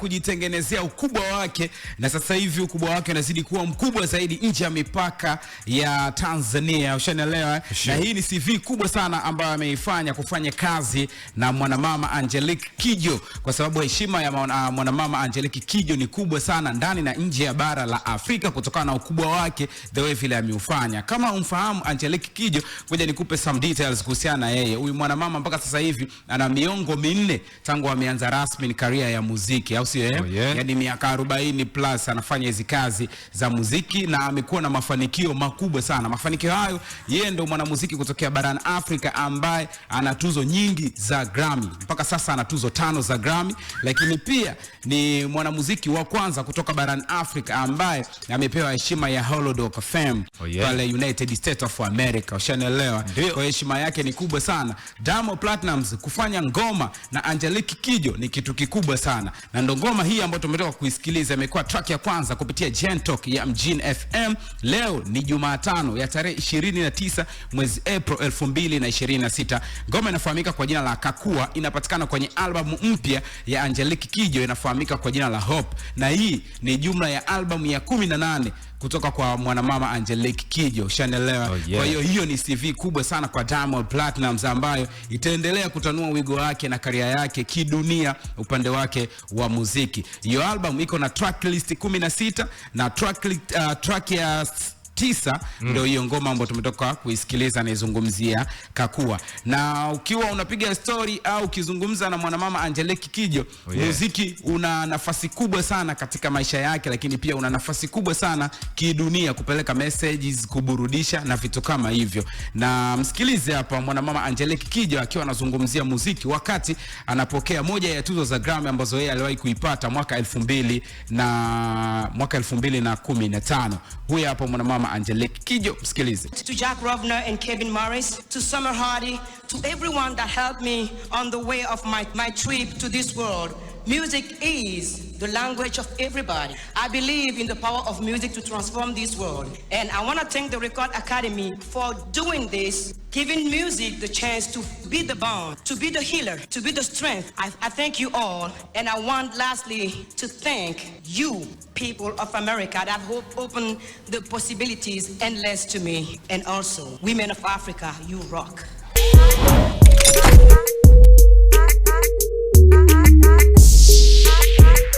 kujitengenezea ukubwa wake, na sasa hivi ukubwa wake unazidi kuwa mkubwa zaidi nje ya mipaka ya Tanzania. Ushanielewa? Na hii ni CV kubwa sana ambayo ameifanya kufanya kazi na mwanamama Angelique Kidjo, kwa sababu heshima ya mwanamama Angelique Kidjo ni kubwa sana ndani na nje ya bara la Afrika kutokana na ukubwa wake the way vile ameufanya. Kama umfahamu Angelique Kidjo, ngoja nikupe some details kuhusiana na yeye. Huyu mwanamama mpaka sasa hivi ana miongo 4 tangu ameanza rasmi career ya muziki, au sio? Yaani miaka 40 plus anafanya hizi kazi za muziki na amekuwa na mafanikio makubwa sana. Mafanikio hayo, yeye ndio mwanamuziki kutokea barani Afrika ambaye ana tuzo nyingi za Grammy. Mpaka sasa ana tuzo 5 za Grammy, lakini pia ni mwanamuziki wa kwanza kutoka barani Afrika ambaye amepewa heshima ya Hall of Fame pale United States of America. Ushanielewa? Kwa heshima yake ni kubwa sana. Diamond Platnumz kufanya ngoma na Angelique Kidjo ni kitu kikubwa sana. Na ndo ngoma hii ambayo tumetoka kuisikiliza imekuwa track ya kwanza kupitia Gentalk ya Mjini FM. Leo ni Jumatano ya tarehe 29 mwezi April 2026. Ngoma inafahamika kwa jina la Kakua, inapatikana kwenye albamu mpya ya Angelique Kidjo inafahamika kwa jina la Hope. Na hii ni jumla ya albamu ya 18 kutoka kwa mwanamama Angelique Kidjo. Ushanielewa? Kwa hiyo hiyo ni CV kubwa sana kwa Diamond Platnumz ambayo itaendelea kutanua wigo wake na career yake kidunia upande wake wa muziki. Hiyo album iko na track list 16 na track ya 9 ndio hiyo ngoma ambayo tumetoka kuisikiliza na izungumzia Kakua. Na ukiwa unapiga story au ukizungumza na mwanamama Angelique Kidjo, muziki una nafasi kubwa sana katika maisha yake, lakini pia una nafasi kubwa sana kidunia kupeleka messages, kuburudisha na vitu kama hivyo. Na msikilize hapa mwanamama Angelique Kidjo akiwa anazungumzia muziki wakati anapokea moja ya tuzo za Grammy ambazo yeye aliwahi kuipata mwaka 2015. Huyu hapa mwanamama Angelique Kidjo, msikilize. To Jack Rovner and Kevin Morris, to Summer Hardy, to everyone that helped me on the way of my trip to this world. Music is the language of everybody. I believe in the power of music to transform this world. And I want to thank the Record Academy for doing this, giving music the chance to be the bond, to be the healer, to be the strength. I thank you all. And I want lastly to thank you, people of America, that hope open the possibilities endless to me. And also, women of Africa, you rock.